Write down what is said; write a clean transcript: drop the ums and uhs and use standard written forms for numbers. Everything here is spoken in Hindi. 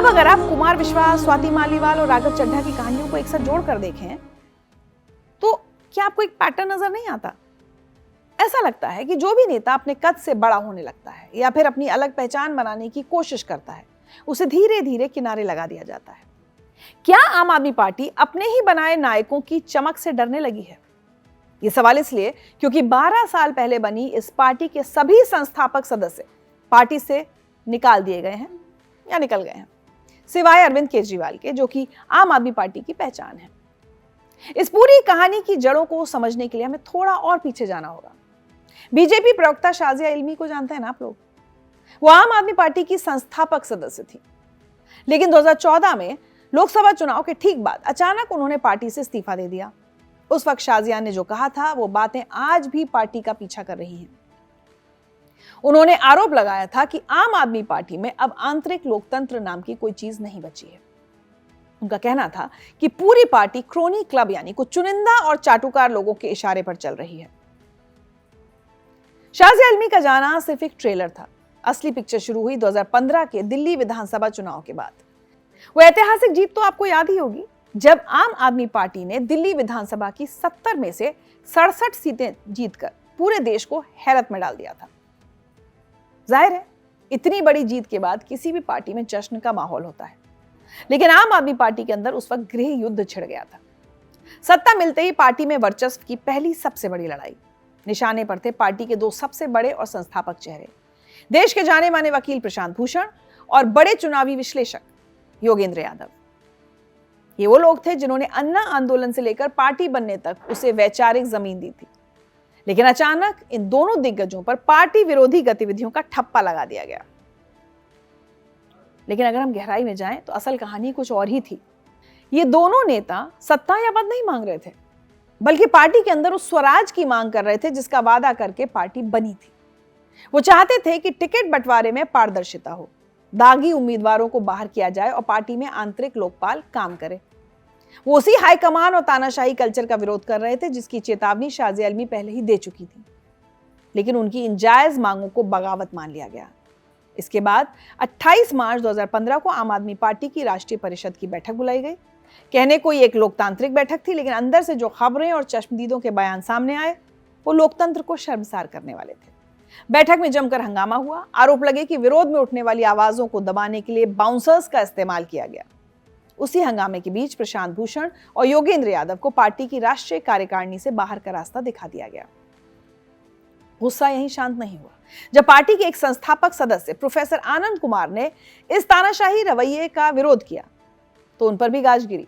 अब अगर आप कुमार विश्वास, स्वाति मालीवाल और राघव चड्ढा की कहानियों को एक साथ जोड़कर देखें तो क्या आपको एक पैटर्न नजर नहीं आता? ऐसा लगता है कि जो भी नेता अपने कद से बड़ा होने लगता है या फिर अपनी अलग पहचान बनाने की कोशिश करता है, उसे धीरे धीरे किनारे लगा दिया जाता है। क्या आम आदमी पार्टी अपने ही बनाए नायकों की चमक से डरने लगी है? यह सवाल इसलिए क्योंकि 12 साल पहले बनी इस पार्टी के सभी संस्थापक सदस्य पार्टी से निकाल दिए गए हैं या निकल गए हैं, सिवाय अरविंद केजरीवाल के, जो कि आम आदमी पार्टी की पहचान है। इस पूरी कहानी की जड़ों को समझने के लिए हमें थोड़ा और पीछे जाना होगा। बीजेपी प्रवक्ता शाजिया इल्मी को जानते हैं ना आप लोग? वो आम आदमी पार्टी की संस्थापक सदस्य थी, लेकिन 2014 में लोकसभा चुनाव के ठीक बाद अचानक उन्होंने पार्टी से इस्तीफा दे दिया। उस वक्त शाजिया ने जो कहा था वो बातें आज भी पार्टी का पीछा कर रही हैं। उन्होंने आरोप लगाया था कि आम आदमी पार्टी में अब आंतरिक लोकतंत्र नाम की कोई चीज नहीं बची है। उनका कहना था कि पूरी पार्टी क्रोनी क्लब यानी कुछ चुनिंदा और चाटुकार लोगों के इशारे पर चल रही है। शाजिया इल्मी का जाना सिर्फ एक ट्रेलर था। असली पिक्चर शुरू हुई 2015 के दिल्ली विधानसभा चुनाव के बाद। वो ऐतिहासिक जीत तो आपको याद ही होगी, जब आम आदमी पार्टी ने दिल्ली विधानसभा की 70 में से 67 सीटें जीतकर पूरे देश को हैरत में डाल दिया था। जाहिर है, इतनी बड़ी जीत के बाद किसी भी पार्टी में जश्न का माहौल होता है, लेकिन आम आदमी पार्टी के अंदर उस वक्त गृह युद्ध छिड़ गया था। सत्ता मिलते ही पार्टी में वर्चस्व की पहली सबसे बड़ी लड़ाई। निशाने पर थे पार्टी के दो सबसे बड़े और संस्थापक चेहरे, देश के जाने माने वकील प्रशांत भूषण और बड़े चुनावी विश्लेषक योगेंद्र यादव। ये वो लोग थे जिन्होंने अन्ना आंदोलन से लेकर पार्टी बनने तक उसे वैचारिक जमीन दी थी। लेकिन अचानक इन दोनों दिग्गजों पर पार्टी विरोधी गतिविधियों का ठप्पा लगा दिया गया। लेकिन अगर हम गहराई में जाएं तो असल कहानी कुछ और ही थी। ये दोनों नेता सत्ता या पद नहीं मांग रहे थे, बल्कि पार्टी के अंदर उस स्वराज की मांग कर रहे थे जिसका वादा करके पार्टी बनी थी। वो चाहते थे कि टिकट बंटवारे में पारदर्शिता हो, दागी उम्मीदवारों को बाहर किया जाए और पार्टी में आंतरिक लोकपाल काम करे। वो उसी हाईकमान और तानाशाही कल्चर का विरोध कर रहे थे जिसकी चेतावनी शाजिया इल्मी पहले ही दे चुकी थी। लेकिन उनकी इन जायज मांगों को बगावत मान लिया गया। इसके बाद 28 मार्च 2015 को आम आदमी पार्टी की राष्ट्रीय परिषद की बैठक बुलाई गई। कहने को ये एक लोकतांत्रिक बैठक थी, लेकिन अंदर से जो खबरें और चश्मदीदों के बयान सामने आए वो लोकतंत्र को शर्मसार करने वाले थे। बैठक में जमकर हंगामा हुआ। आरोप लगे कि विरोध में उठने वाली आवाजों को दबाने के लिए बाउंसर्स का इस्तेमाल किया गया। उसी हंगामे के बीच प्रशांत भूषण और योगेंद्र यादव को पार्टी की राष्ट्रीय कार्यकारिणी से बाहर का रास्ता दिखा दिया गया। गुस्सा यहीं शांत नहीं हुआ। जब पार्टी के एक संस्थापक सदस्य प्रोफेसर आनंद कुमार ने इस तानाशाही रवैये का विरोध किया तो उन पर भी गाज गिरी।